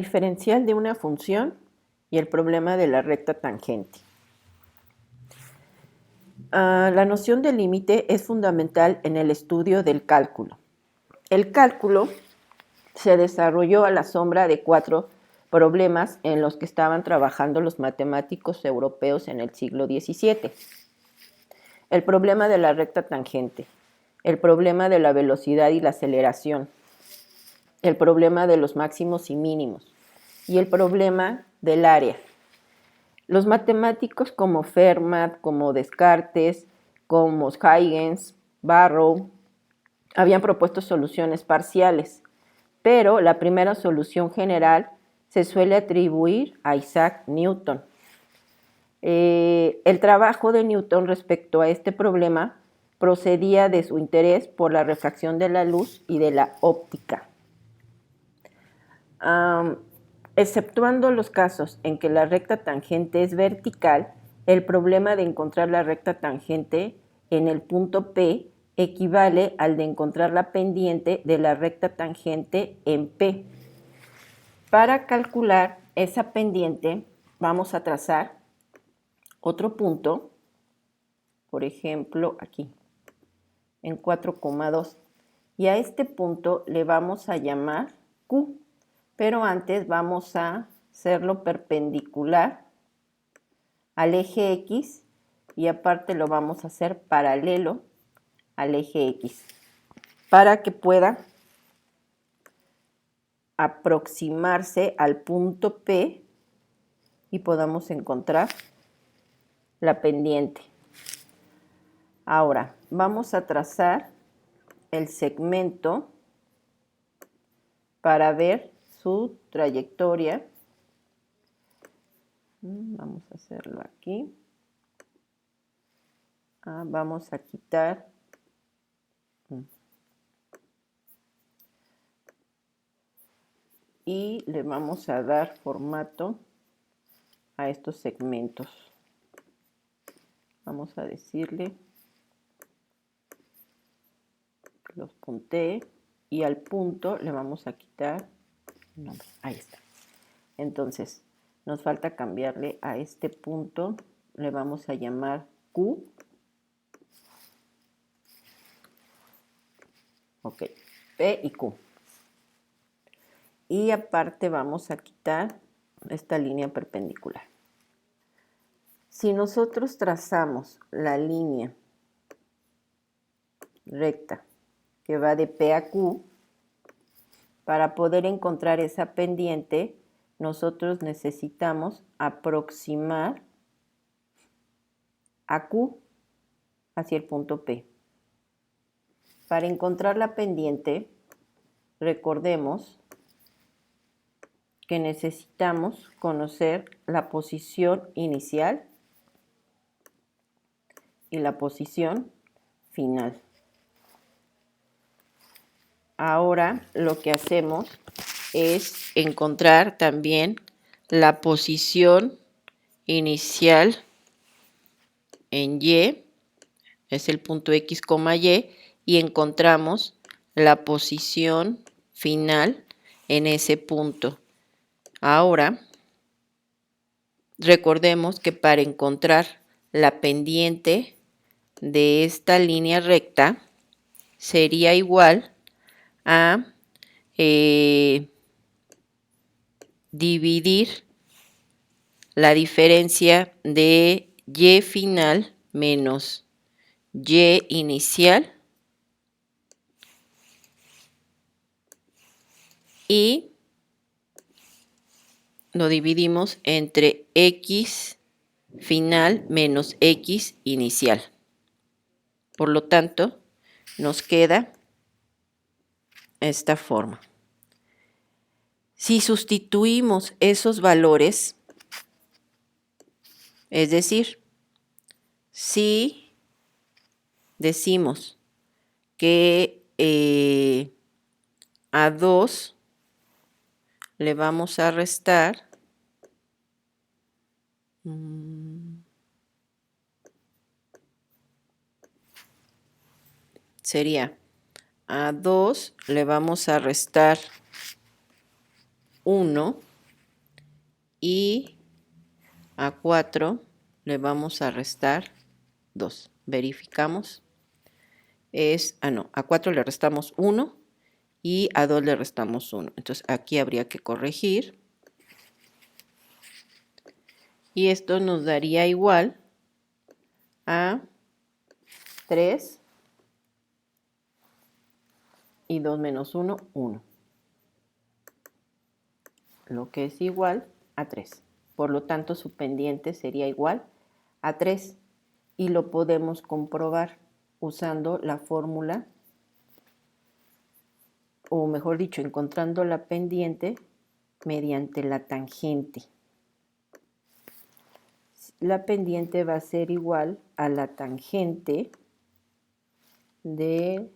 Diferencial de una función y el problema de la recta tangente. La noción de límite es fundamental en el estudio del cálculo. El cálculo se desarrolló a la sombra de 4 problemas en los que estaban trabajando los matemáticos europeos en el siglo XVII. El problema de la recta tangente, el problema de la velocidad y la aceleración, el problema de los máximos y mínimos y el problema del área. Los matemáticos como Fermat, como Descartes, como Huygens, Barrow, habían propuesto soluciones parciales, pero la primera solución general se suele atribuir a Isaac Newton. El trabajo de Newton respecto a este problema procedía de su interés por la refracción de la luz y de la óptica. Exceptuando los casos en que la recta tangente es vertical, el problema de encontrar la recta tangente en el punto P equivale al de encontrar la pendiente de la recta tangente en P. Para calcular esa pendiente vamos a trazar otro punto, por ejemplo aquí, en 4,2, y a este punto le vamos a llamar Q. Pero antes vamos a hacerlo perpendicular al eje X y aparte lo vamos a hacer paralelo al eje X para que pueda aproximarse al punto P y podamos encontrar la pendiente. Ahora vamos a trazar el segmento para ver su trayectoria. Vamos a hacerlo aquí. Vamos a quitar y le vamos a dar formato a estos segmentos. Vamos a decirle que los puntee y al punto le vamos a quitar nombre. Ahí está. Entonces, nos falta cambiarle a este punto, le vamos a llamar Q. Ok, P y Q. Y aparte vamos a quitar esta línea perpendicular. Si nosotros trazamos la línea recta que va de P a Q, para poder encontrar esa pendiente, nosotros necesitamos aproximar a Q hacia el punto P. Para encontrar la pendiente, recordemos que necesitamos conocer la posición inicial y la posición final. Ahora lo que hacemos es encontrar también la posición inicial en Y, es el punto X, y encontramos la posición final en ese punto. Ahora, recordemos que para encontrar la pendiente de esta línea recta sería igual a dividir la diferencia de Y final menos Y inicial y lo dividimos entre X final menos X inicial. Por lo tanto, nos queda esta forma. Si sustituimos esos valores, es decir, si decimos que a 2 le vamos a restar sería a 2 le vamos a restar 1 y a 4 le vamos a restar 2. Verificamos. A 4 le restamos 1 y a 2 le restamos 1. Entonces aquí habría que corregir. Y esto nos daría igual a 3 y 2 menos 1, 1. Lo que es igual a 3. Por lo tanto, su pendiente sería igual a 3. Y lo podemos comprobar usando la fórmula, o mejor dicho, encontrando la pendiente mediante la tangente. La pendiente va a ser igual a la tangente del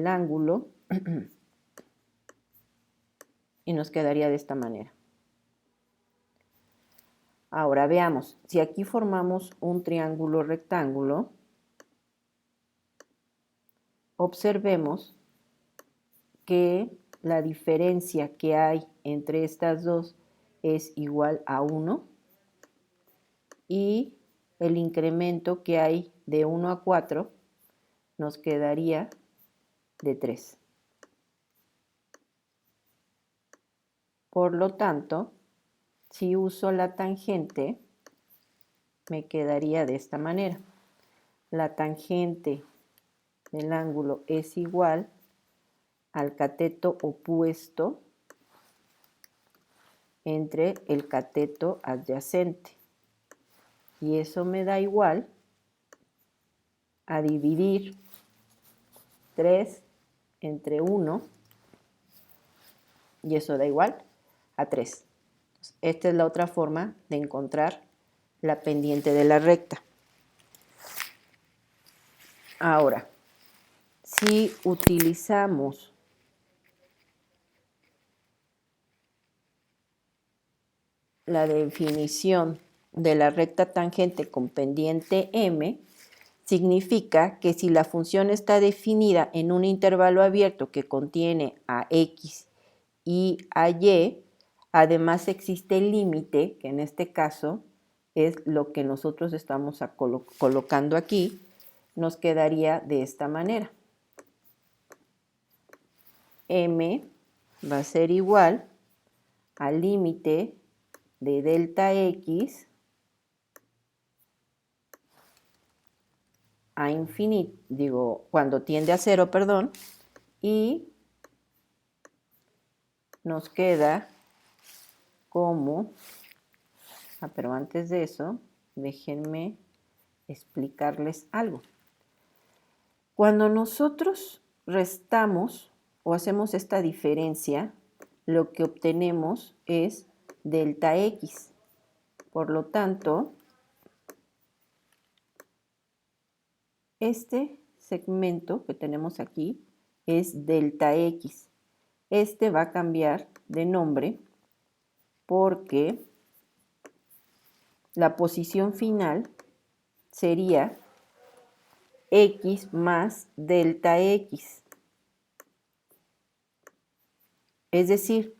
ángulo y nos quedaría de esta manera. Ahora veamos, si aquí formamos un triángulo rectángulo, observemos que la diferencia que hay entre estas dos es igual a 1 y el incremento que hay de 1 a 4 nos quedaría de 3. Por lo tanto, si uso la tangente, me quedaría de esta manera. La tangente del ángulo es igual al cateto opuesto entre el cateto adyacente. Y eso me da igual a dividir 3 entre 1, y eso da igual a 3. Esta es la otra forma de encontrar la pendiente de la recta. Ahora, si utilizamos la definición de la recta tangente con pendiente m, significa que si la función está definida en un intervalo abierto que contiene a x y a y, además existe el límite, que en este caso es lo que nosotros estamos colocando aquí, nos quedaría de esta manera. M va a ser igual al límite de delta x a infinito, cuando tiende a 0, perdón, y nos queda como, pero antes de eso, déjenme explicarles algo. Cuando nosotros restamos o hacemos esta diferencia, lo que obtenemos es delta x. Por lo tanto, este segmento que tenemos aquí es delta x. Este va a cambiar de nombre porque la posición final sería x más delta x. Es decir,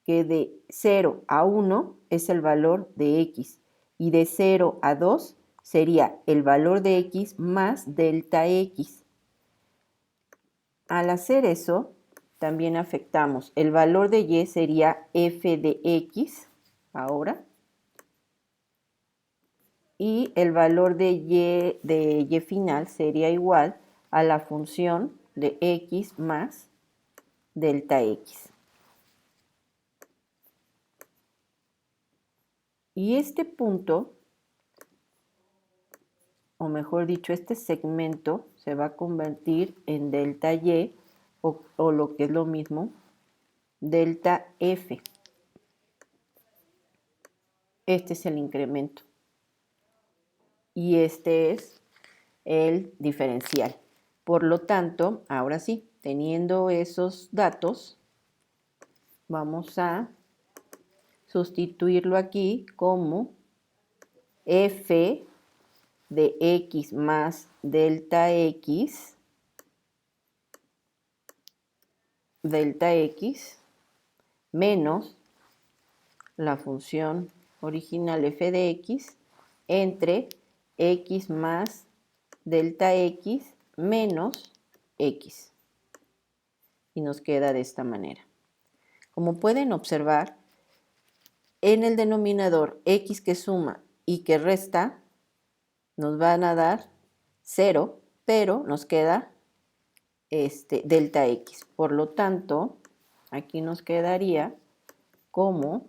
que de 0 a 1 es el valor de x y de 0 a 2 sería el valor de x más delta x. Al hacer eso, también afectamos. El valor de y sería f de x ahora. Y el valor de y final sería igual a la función de x más delta x. Y este punto, o mejor dicho, este segmento se va a convertir en delta y o lo que es lo mismo, delta f. Este es el incremento. Y este es el diferencial. Por lo tanto, ahora sí, teniendo esos datos, vamos a sustituirlo aquí como f de x más delta x menos la función original f de x entre x más delta x menos x. Y nos queda de esta manera. Como pueden observar, en el denominador x que suma y que resta nos van a dar 0, pero nos queda delta x. Por lo tanto, aquí nos quedaría como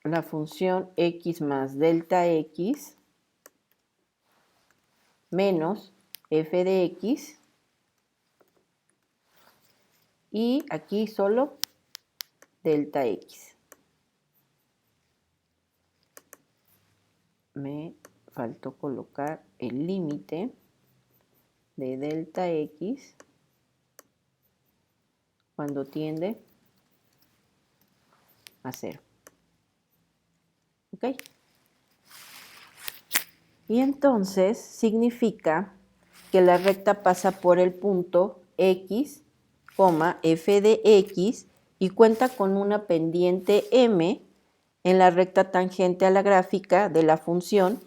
la función x más delta x menos f de x y aquí solo delta x. Me faltó colocar el límite de delta x cuando tiende a 0. ¿Ok? Y entonces significa que la recta pasa por el punto x, f de x y cuenta con una pendiente m en la recta tangente a la gráfica de la función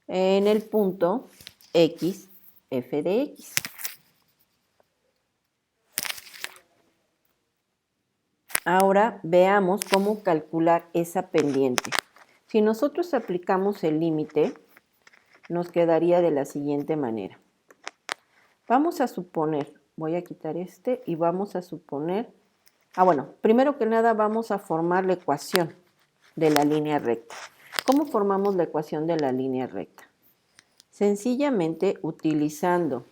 en el punto x, f de x. Ahora veamos cómo calcular esa pendiente. Si nosotros aplicamos el límite, nos quedaría de la siguiente manera. Vamos a suponer, voy a quitar y vamos a suponer, primero que nada vamos a formar la ecuación de la línea recta. ¿Cómo formamos la ecuación de la línea recta? Sencillamente utilizando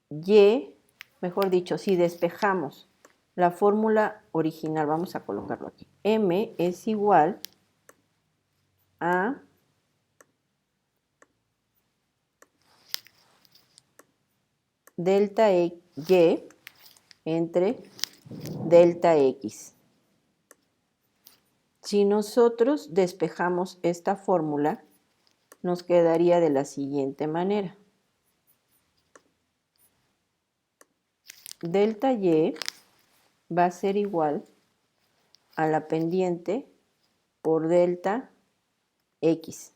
si despejamos la fórmula original, vamos a colocarlo aquí. M es igual a delta y entre delta x. Si nosotros despejamos esta fórmula, nos quedaría de la siguiente manera. Delta y va a ser igual a la pendiente por delta x.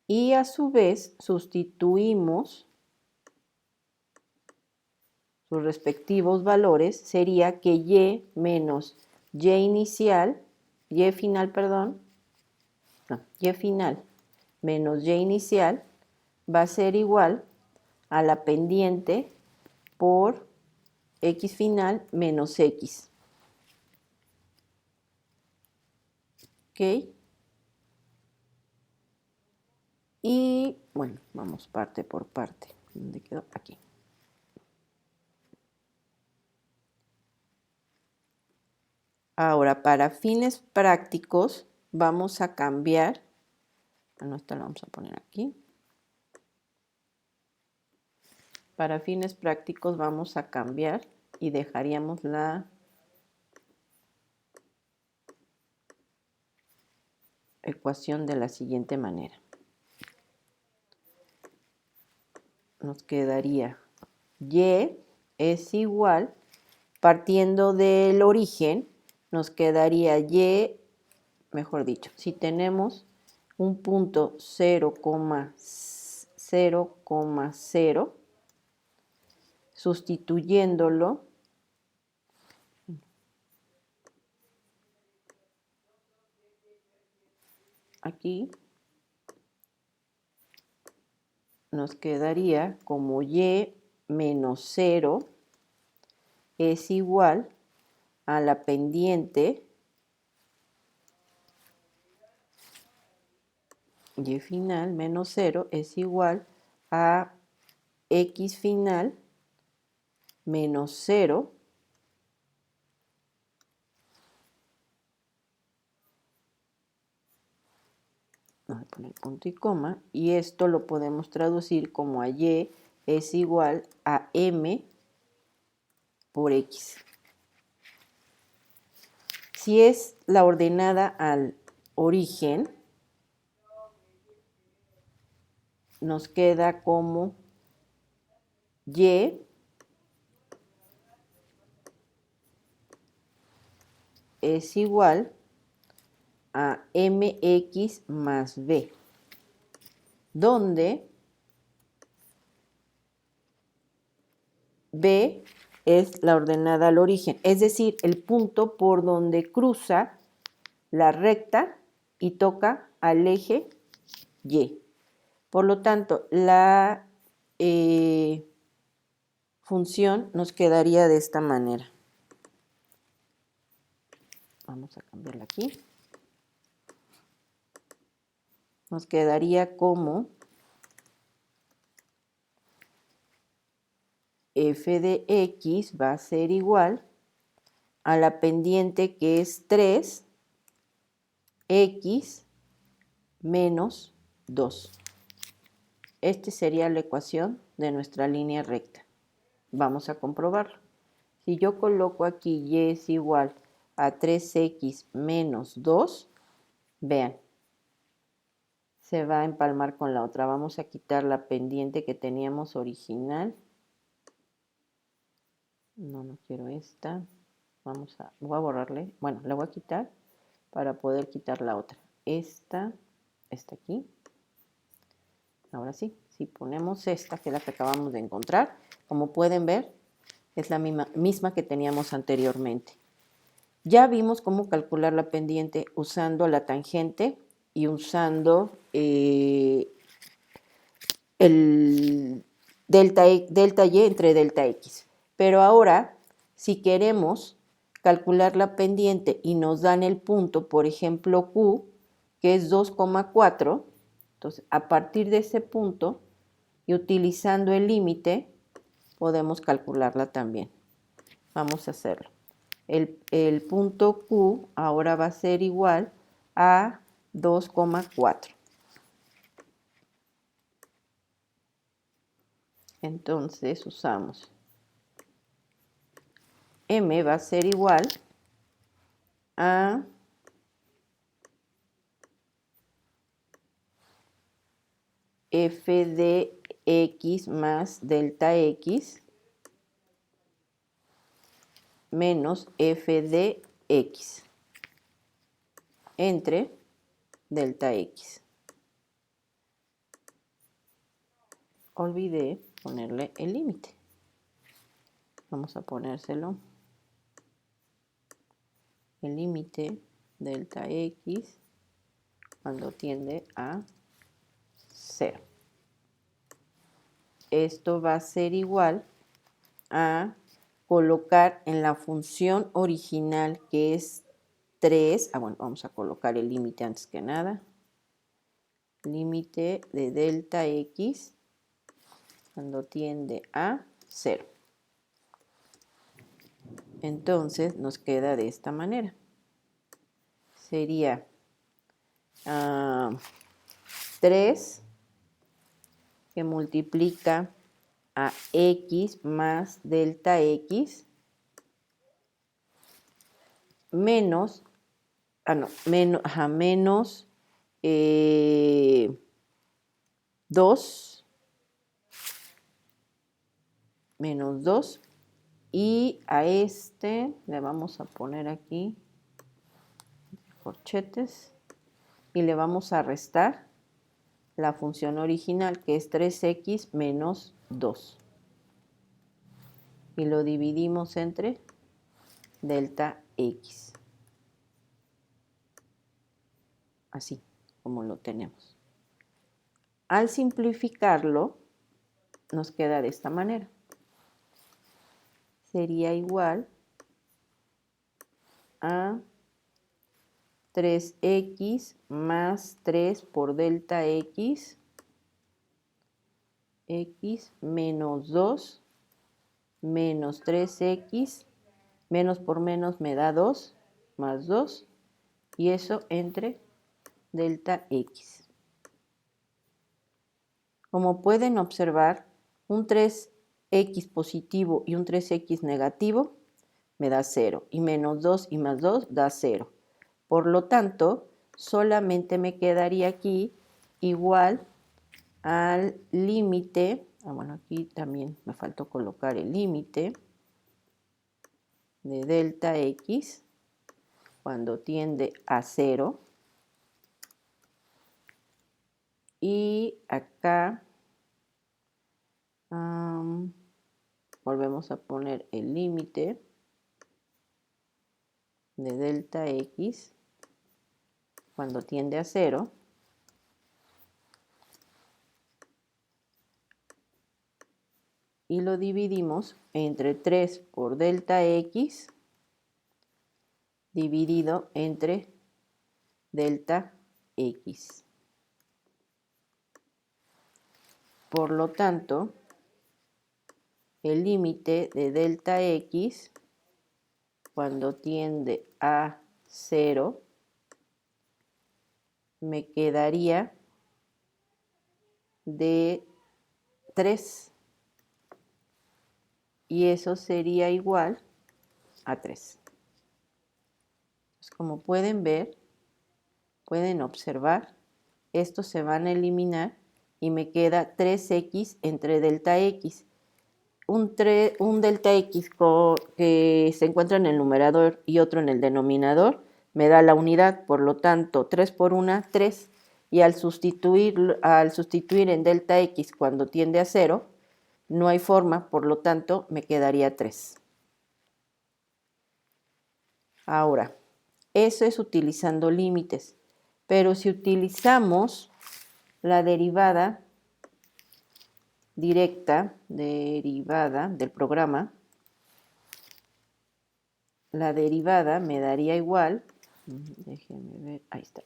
Y a su vez sustituimos sus respectivos valores, sería que y menos y final menos y inicial va a ser igual a la pendiente por x final menos x. ¿Ok? Y bueno, vamos parte por parte. ¿Dónde quedó? Aquí. Ahora, para fines prácticos, vamos a cambiar. Esta la vamos a poner aquí. Para fines prácticos vamos a cambiar y dejaríamos la ecuación de la siguiente manera. Nos quedaría y es igual, partiendo del origen, nos quedaría y, si tenemos un punto 0,0, sustituyéndolo aquí, nos quedaría como y menos 0 es igual a la pendiente y final menos 0 es igual a x final menos 0 vamos a poner punto y coma, y esto lo podemos traducir como a y es igual a m por x. Si es la ordenada al origen, nos queda como y es igual a mx más b, donde b es la ordenada al origen, es decir, el punto por donde cruza la recta y toca al eje Y. Por lo tanto, la función nos quedaría de esta manera. Vamos a cambiarla aquí. Nos quedaría como f de x va a ser igual a la pendiente que es 3x menos 2. Esta sería la ecuación de nuestra línea recta. Vamos a comprobarlo. Si yo coloco aquí y es igual a 3x menos 2, vean, se va a empalmar con la otra. Vamos a quitar la pendiente que teníamos original. No quiero esta. Voy a borrarle. Bueno, la voy a quitar para poder quitar la otra. Esta está aquí. Ahora sí, si ponemos esta, que es la que acabamos de encontrar, como pueden ver, es la misma que teníamos anteriormente. Ya vimos cómo calcular la pendiente usando la tangente y usando el delta y entre delta x. Pero ahora, si queremos calcular la pendiente y nos dan el punto, por ejemplo, Q, que es 2,4, entonces a partir de ese punto y utilizando el límite, podemos calcularla también. Vamos a hacerlo. El punto Q ahora va a ser igual a 2,4. Entonces usamos M va a ser igual a f de x más delta x menos f de x entre delta x. Olvidé ponerle el límite. Vamos a ponérselo. El límite delta x cuando tiende a 0. Esto va a ser igual a colocar en la función original que es 3, bueno, vamos a colocar el límite antes que nada, límite de delta x cuando tiende a 0. Entonces nos queda de esta manera. Sería 3 que multiplica a x más delta x menos, menos 2, menos 2, y a este le vamos a poner aquí corchetes y le vamos a restar la función original, que es 3x menos 2. Y lo dividimos entre delta x. Así como lo tenemos. Al simplificarlo, nos queda de esta manera. Sería igual a 3x más 3 por delta x, x menos 2 menos 3x, menos por menos me da 2, más 2, y eso entre delta x. Como pueden observar, un 3x positivo y un 3x negativo me da 0, y menos 2 y más 2 da 0. Por lo tanto, solamente me quedaría aquí igual al límite, bueno, aquí también me faltó colocar el límite de delta x cuando tiende a 0. Y acá volvemos a poner el límite de delta x cuando tiende a 0. Y lo dividimos entre 3 por delta x dividido entre delta x. Por lo tanto, el límite de delta x cuando tiende a 0 me quedaría de 3. Y eso sería igual a 3. Pues como pueden ver, pueden observar, estos se van a eliminar y me queda 3x entre delta x. Un delta x que se encuentra en el numerador y otro en el denominador me da la unidad, por lo tanto 3 por 1, 3. Y al sustituir en delta x cuando tiende a 0, no hay forma, por lo tanto me quedaría 3. Ahora, eso es utilizando límites, pero si utilizamos la derivada directa, derivada del programa, la derivada me daría igual, déjenme ver, ahí está,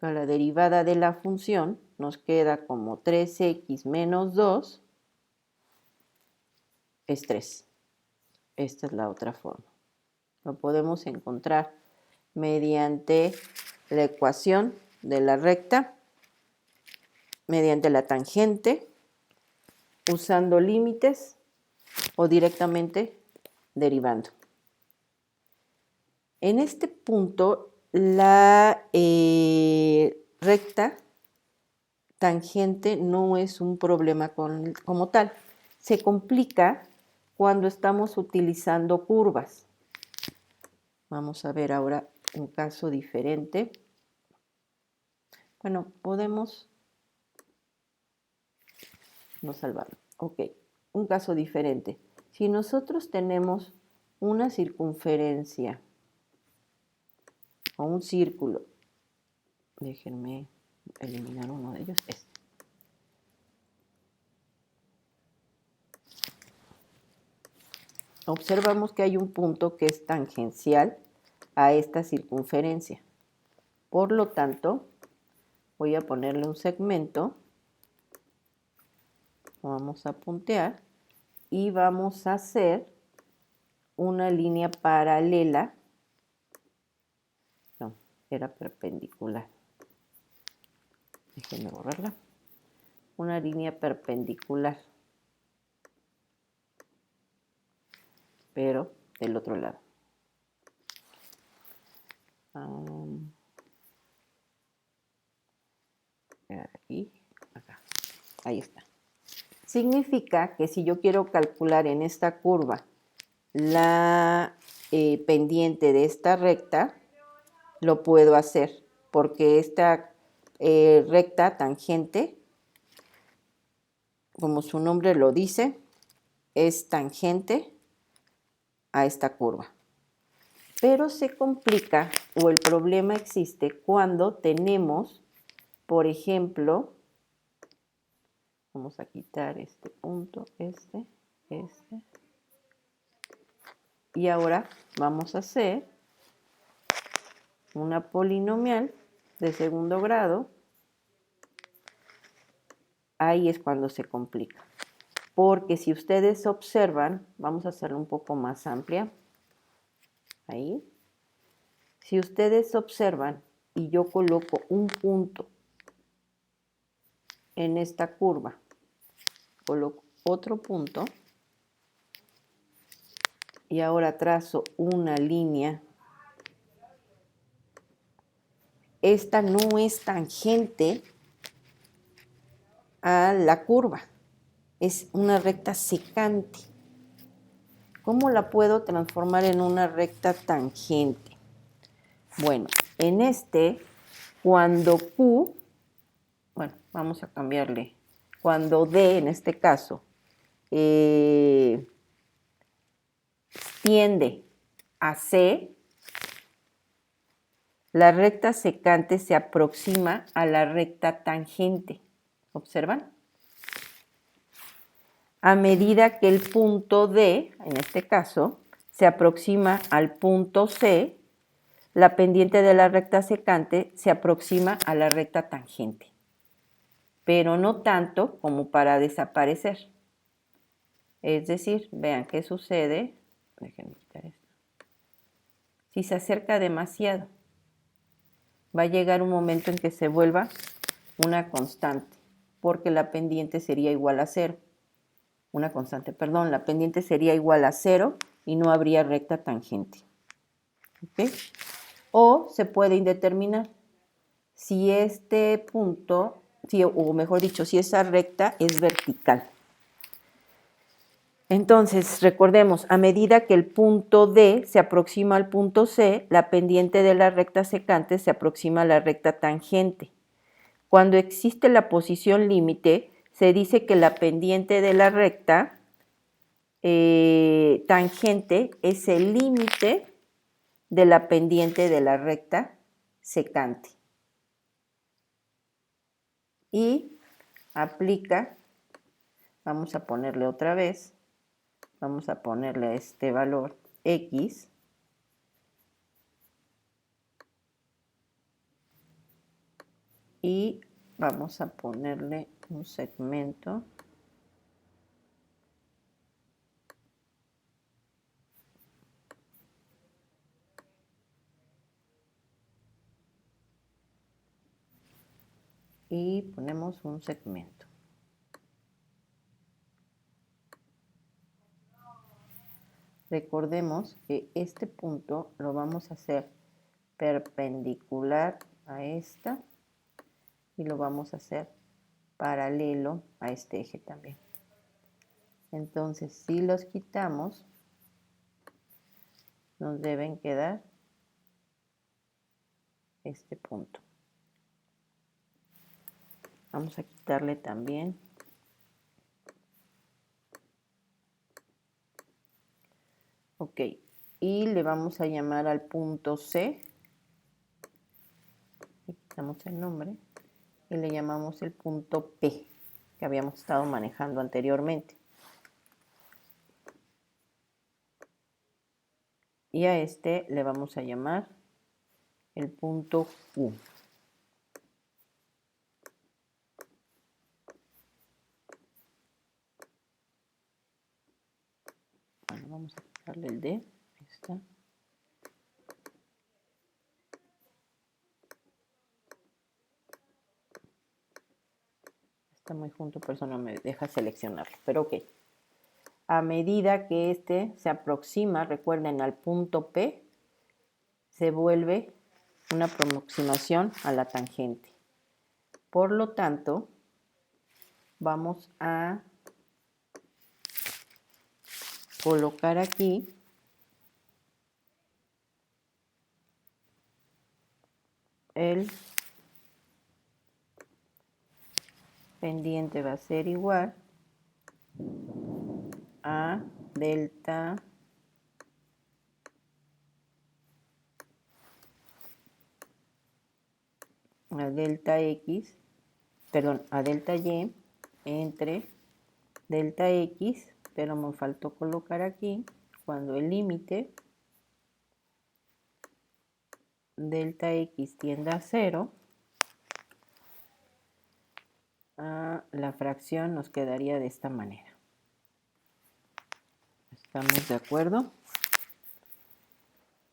la derivada de la función nos queda como 3x menos 2 es 3. Esta es la otra forma. Lo podemos encontrar mediante la ecuación de la recta, mediante la tangente, usando límites o directamente derivando. En este punto, la recta tangente no es un problema como tal. Se complica cuando estamos utilizando curvas. Vamos a ver ahora un caso diferente. Bueno, podemos no salvarlo. Ok, un caso diferente. Si nosotros tenemos una circunferencia o un círculo, déjenme eliminar uno de ellos, este. Observamos que hay un punto que es tangencial a esta circunferencia. Por lo tanto, voy a ponerle un segmento, lo vamos a puntear y vamos a hacer una línea paralela, no, era perpendicular, déjenme borrarla, una línea perpendicular, pero del otro lado. Aquí, acá, ahí está. Significa que si yo quiero calcular en esta curva la pendiente de esta recta, lo puedo hacer, porque esta recta tangente, como su nombre lo dice, es tangente a esta curva. Pero se complica o el problema existe cuando tenemos, por ejemplo, vamos a quitar este punto, este. Y ahora vamos a hacer una polinomial de segundo grado. Ahí es cuando se complica. Porque si ustedes observan, vamos a hacerlo un poco más amplia. Ahí. Si ustedes observan y yo coloco un punto en esta curva, coloco otro punto y ahora trazo una línea. Esta no es tangente a la curva, es una recta secante. ¿Cómo la puedo transformar en una recta tangente? Bueno, en cuando Q, bueno, vamos a cambiarle, cuando D, en este caso, tiende a C, la recta secante se aproxima a la recta tangente. ¿Observan? A medida que el punto D, en este caso, se aproxima al punto C, la pendiente de la recta secante se aproxima a la recta tangente, pero no tanto como para desaparecer. Es decir, vean qué sucede. Déjenme quitar esto. Si se acerca demasiado, va a llegar un momento en que se vuelva una constante, porque la pendiente sería igual a cero. Una constante, perdón, la pendiente sería igual a cero y no habría recta tangente. ¿Okay? O se puede indeterminar si este punto, o mejor dicho, si esa recta es vertical. Entonces, recordemos, a medida que el punto D se aproxima al punto C, la pendiente de la recta secante se aproxima a la recta tangente. Cuando existe la posición límite, se dice que la pendiente de la recta tangente es el límite de la pendiente de la recta secante. Y aplica, vamos a ponerle otra vez, vamos a ponerle a este valor X, y vamos a ponerle un segmento. Y ponemos un segmento. Recordemos que este punto lo vamos a hacer perpendicular a esta y lo vamos a hacer paralelo a este eje también. Entonces, si los quitamos, nos deben quedar este punto. Vamos a quitarle también ok, y le vamos a llamar al punto C, le quitamos el nombre, y le llamamos el punto P, que habíamos estado manejando anteriormente. Y a este le vamos a llamar el punto Q. Bueno, vamos a quitarle el D, ahí está. Está muy junto, por eso no me deja seleccionarlo, pero ok. A medida que este se aproxima, recuerden, al punto P, se vuelve una aproximación a la tangente. Por lo tanto, vamos a colocar aquí el pendiente, va a ser igual a delta X, perdón, a delta Y entre delta X, pero me faltó colocar aquí, cuando el límite delta X tiende a 0, la fracción nos quedaría de esta manera. ¿Estamos de acuerdo?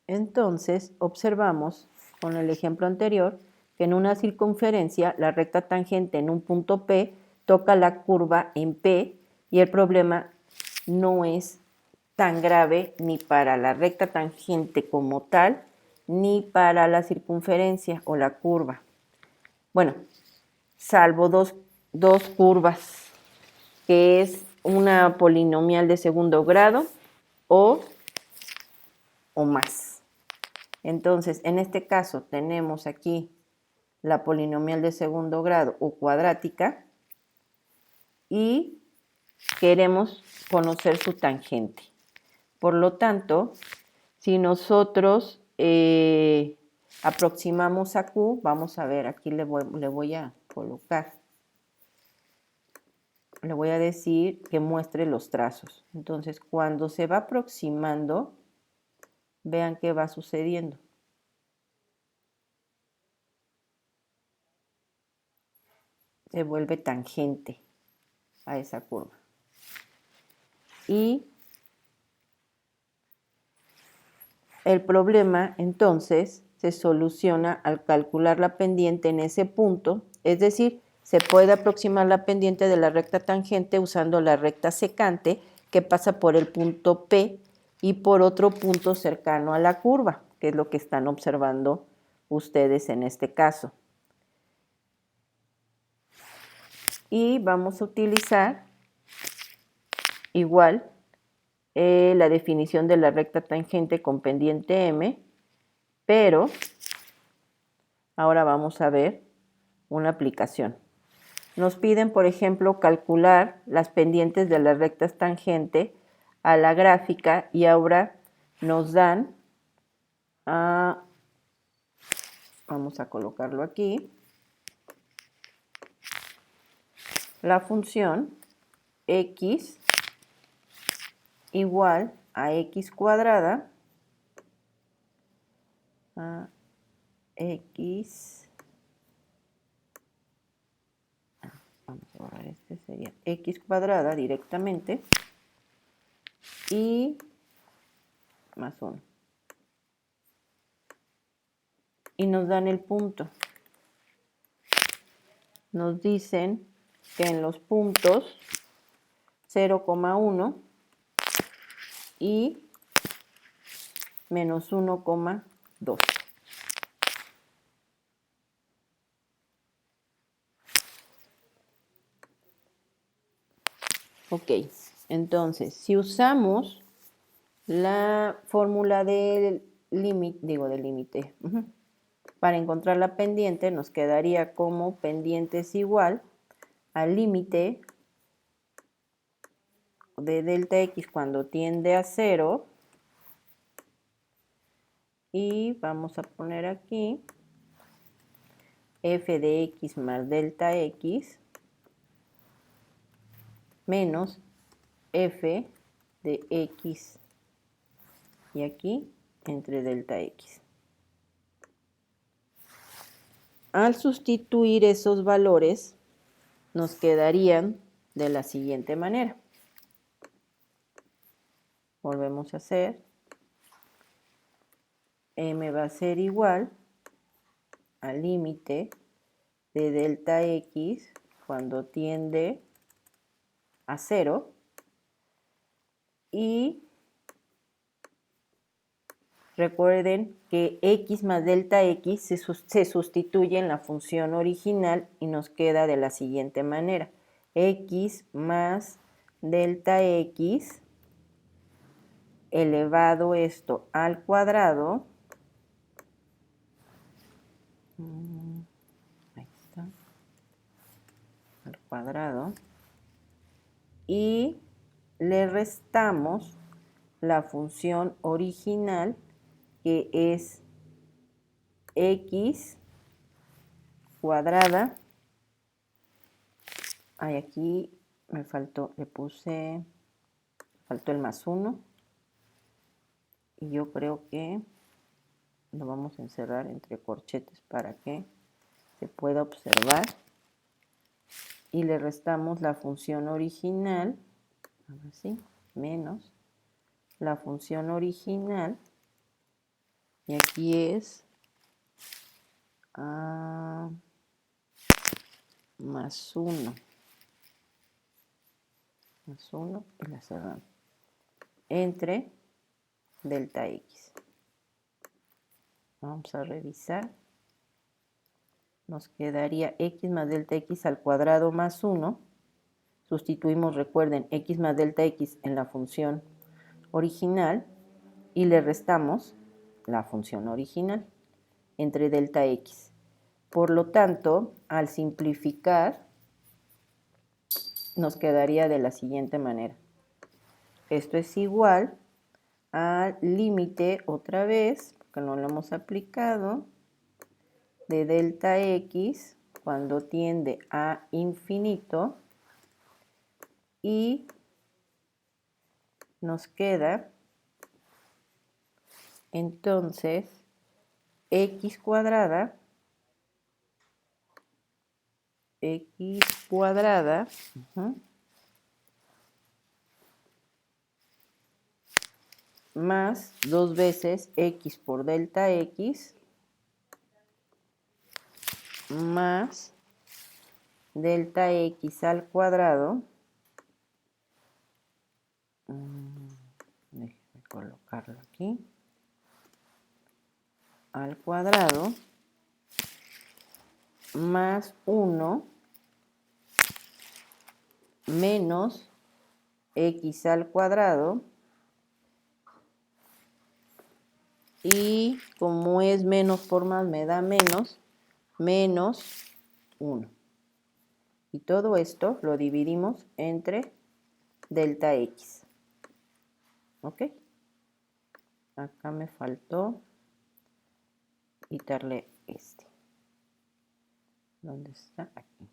Entonces, observamos con el ejemplo anterior que en una circunferencia la recta tangente en un punto P toca la curva en P y el problema no es tan grave ni para la recta tangente como tal, ni para la circunferencia o la curva. Bueno, salvo dos curvas, que es una polinomial de segundo grado o más. Entonces, en este caso tenemos aquí la polinomial de segundo grado o cuadrática y queremos conocer su tangente. Por lo tanto, si nosotros aproximamos a Q, vamos a ver, aquí le voy a colocar, le voy a decir que muestre los trazos. Entonces, cuando se va aproximando, vean qué va sucediendo. Se vuelve tangente a esa curva. Y el problema, entonces, se soluciona al calcular la pendiente en ese punto, es decir, se puede aproximar la pendiente de la recta tangente usando la recta secante que pasa por el punto P y por otro punto cercano a la curva, que es lo que están observando ustedes en este caso. Y vamos a utilizar igual la definición de la recta tangente con pendiente M, pero ahora vamos a ver una aplicación. Nos piden, por ejemplo, calcular las pendientes de las rectas tangente a la gráfica y ahora nos dan, vamos a colocarlo aquí, la función x igual a x cuadrada, vamos a borrar este, sería x cuadrada directamente y más 1. Y nos dan el punto. Nos dicen que en los puntos 0,1 y menos 1,2. Ok, entonces, si usamos la fórmula del límite, para encontrar la pendiente, nos quedaría como pendiente es igual al límite de delta x cuando tiende a 0. Y vamos a poner aquí f de x más delta x menos f de x y aquí entre delta x. Al sustituir esos valores, nos quedarían de la siguiente manera. Volvemos a hacer. M va a ser igual al límite de delta x cuando tiende a 0 y recuerden que x más delta x se sustituye en la función original y nos queda de la siguiente manera. X más delta x elevado esto al cuadrado. Ahí está. Al cuadrado. Y le restamos la función original que es x cuadrada. Ay, aquí me faltó, faltó el más 1. Y yo creo que lo vamos a encerrar entre corchetes para que se pueda observar. Y le restamos la función original, ahora sí, menos la función original. Y aquí es más 1. Más 1 y la cerramos. Entre delta x. Vamos a revisar. Nos quedaría x más delta x al cuadrado más 1. Sustituimos, recuerden, x más delta x en la función original y le restamos la función original entre delta x. Por lo tanto, al simplificar, nos quedaría de la siguiente manera. Esto es igual al límite, otra vez, porque no lo hemos aplicado, de delta x cuando tiende a infinito, y nos queda entonces x cuadrada más 2 veces x por delta x más delta x al cuadrado. Déjenme colocarlo aquí. Al cuadrado más 1 menos x al cuadrado, y como es menos por más me da menos 1. Y todo esto lo dividimos entre delta x. ¿Ok? Acá me faltó quitarle este. ¿Dónde está? Aquí.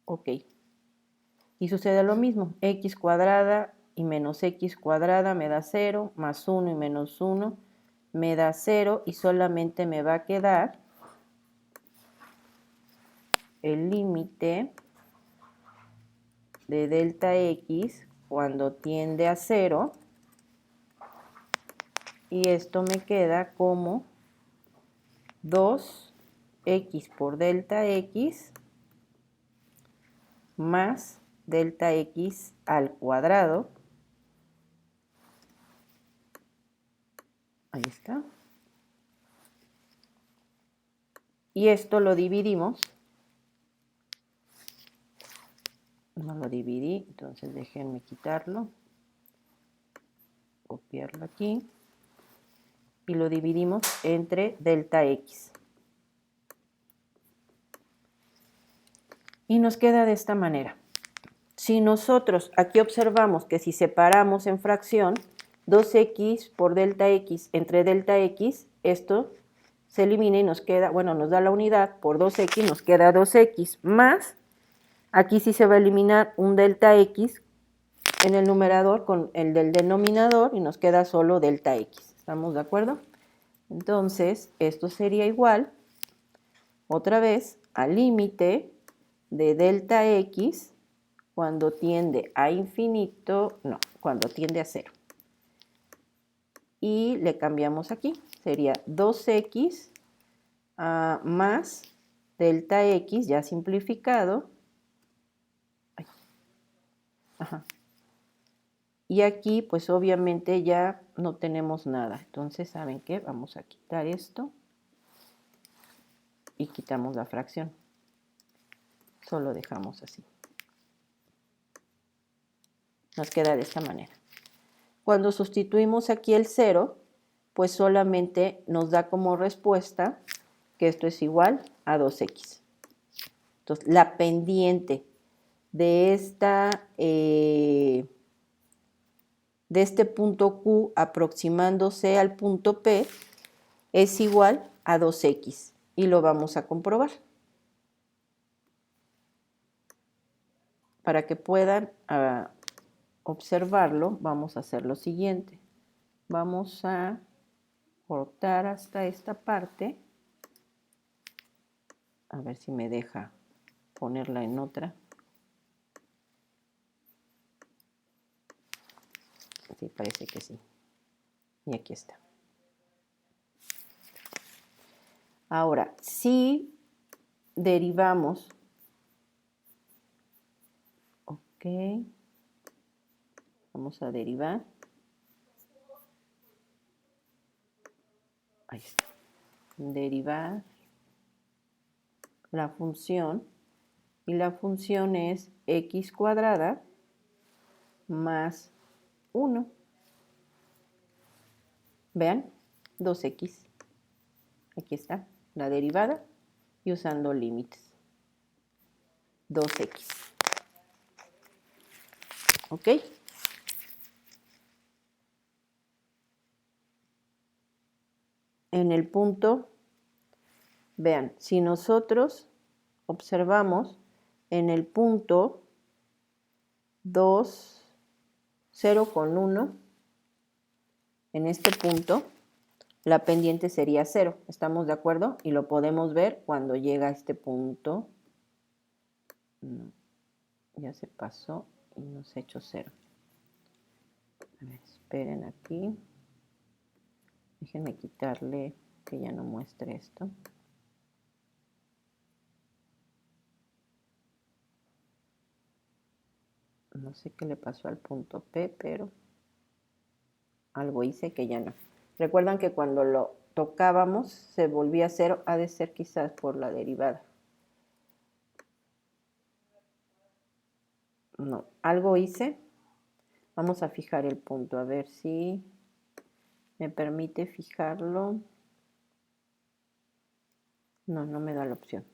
Ok. Y sucede lo mismo. X cuadrada y menos x cuadrada me da 0, más 1 y menos 1 me da 0, y solamente me va a quedar el límite de delta x cuando tiende a 0, y esto me queda como 2x por delta x más delta x al cuadrado. Ahí está. Y esto lo dividimos. No lo dividí, entonces déjenme quitarlo. Copiarlo aquí. Y lo dividimos entre delta x. Y nos queda de esta manera. Si nosotros aquí observamos que si separamos en fracción 2x por delta x entre delta x, esto se elimina y nos queda, bueno, nos da la unidad por 2x, nos queda 2x más, aquí sí se va a eliminar un delta x en el numerador con el del denominador y nos queda solo delta x. ¿Estamos de acuerdo? Entonces, esto sería igual, otra vez, al límite de delta x cuando tiende a infinito, no, cuando tiende a 0. Y le cambiamos aquí, sería 2x más delta x, ya simplificado. Ajá. Y aquí, pues obviamente ya no tenemos nada. Entonces, ¿saben qué? Vamos a quitar esto y quitamos la fracción. Solo dejamos así. Nos queda de esta manera. Cuando sustituimos aquí el 0, pues solamente nos da como respuesta que esto es igual a 2x. Entonces, la pendiente de este punto Q aproximándose al punto P es igual a 2x, y lo vamos a comprobar. Para que puedan observarlo, vamos a hacer lo siguiente. Vamos a cortar hasta esta parte. A ver si me deja ponerla en otra. Sí, parece que sí. Y aquí está. Ahora, si derivamos, ok, vamos a derivar. Ahí está. Derivar la función, y la función es x cuadrada más 1. Vean, 2x. Aquí está la derivada y usando límites. 2x. ¿Ok? En el punto, vean, si nosotros observamos en el punto 2, 0,1, en este punto, la pendiente sería 0. ¿Estamos de acuerdo? Y lo podemos ver cuando llega a este punto. No, ya se pasó y nos ha hecho 0. A ver, esperen aquí. Déjenme quitarle que ya no muestre esto. No sé qué le pasó al punto P, pero algo hice que ya no. Recuerdan que cuando lo tocábamos se volvía a 0, ha de ser quizás por la derivada. No, algo hice. Vamos a fijar el punto, a ver si me permite fijarlo. No, no me da la opción.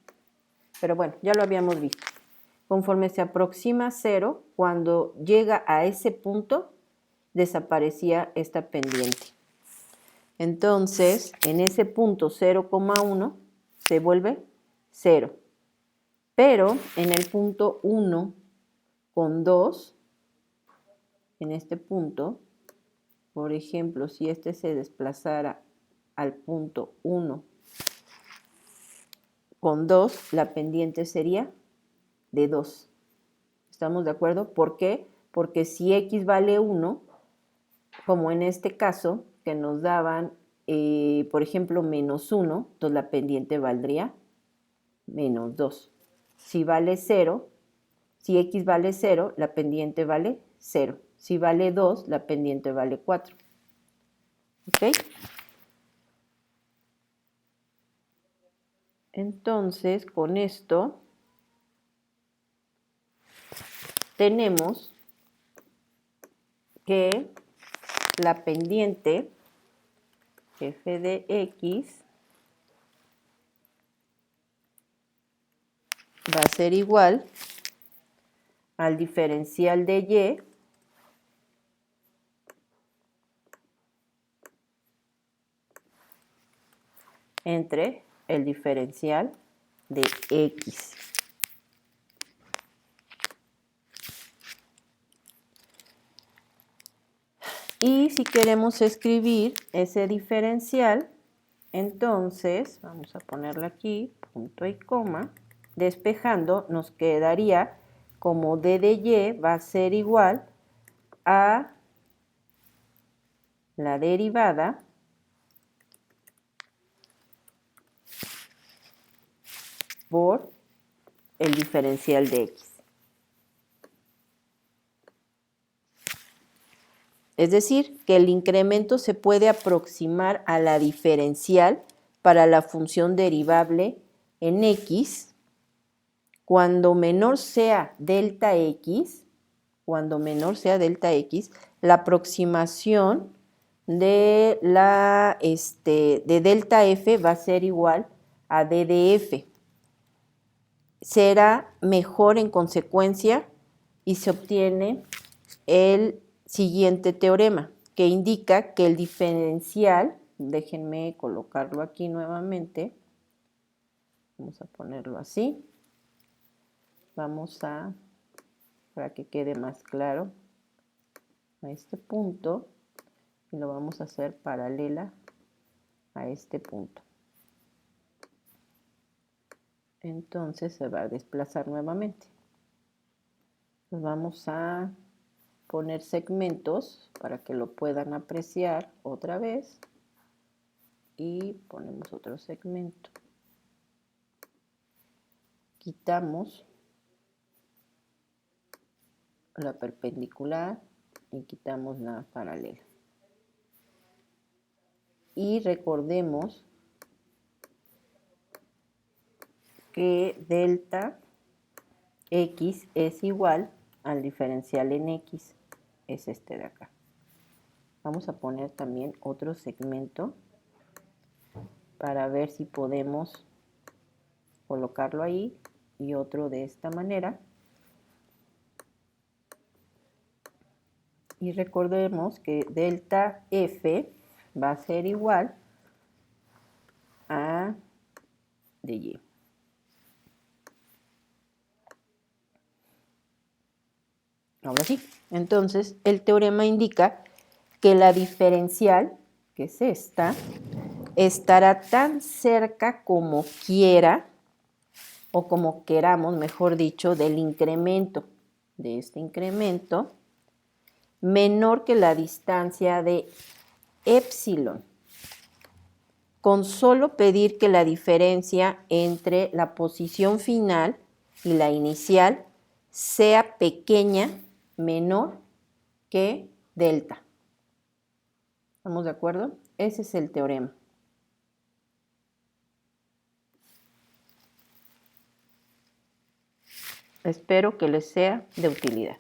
Pero bueno, ya lo habíamos visto. Conforme se aproxima 0, cuando llega a ese punto, desaparecía esta pendiente. Entonces, en ese punto 0,1 se vuelve 0. Pero en el punto 1,2, en este punto, por ejemplo, si este se desplazara al punto 1,2, la pendiente sería de 2. ¿Estamos de acuerdo? ¿Por qué? Porque si x vale 1, como en este caso, que nos daban, por ejemplo, menos 1, entonces la pendiente valdría menos 2. Si vale 0, si x vale 0, la pendiente vale 0. Si vale 2, la pendiente vale 4. ¿Ok? Entonces, con esto tenemos que la pendiente f de x va a ser igual al diferencial de y entre el diferencial de x. Y si queremos escribir ese diferencial, entonces vamos a ponerle aquí punto y coma. Despejando, nos quedaría como d de y va a ser igual a la derivada por el diferencial de x. Es decir, que el incremento se puede aproximar a la diferencial para la función derivable en x cuando menor sea delta x, la aproximación de delta f va a ser igual a d de f. Será mejor en consecuencia y se obtiene el siguiente teorema que indica que el diferencial, déjenme colocarlo aquí nuevamente, vamos a ponerlo así, para que quede más claro, a este punto y lo vamos a hacer paralela a este punto. Entonces se va a desplazar nuevamente. Nos vamos a poner segmentos para que lo puedan apreciar otra vez y ponemos otro segmento. Quitamos la perpendicular y quitamos la paralela. Y recordemos que delta x es igual al diferencial en x. es este de acá. Vamos a poner también otro segmento para ver si podemos colocarlo ahí y otro de esta manera. Y recordemos que delta F va a ser igual a dy. Ahora sí, entonces el teorema indica que la diferencial, que es esta, estará tan cerca como quiera, o como queramos, mejor dicho, del incremento, de este incremento, menor que la distancia de epsilon, con solo pedir que la diferencia entre la posición final y la inicial sea pequeña, menor que delta. ¿Estamos de acuerdo? Ese es el teorema. Espero que les sea de utilidad.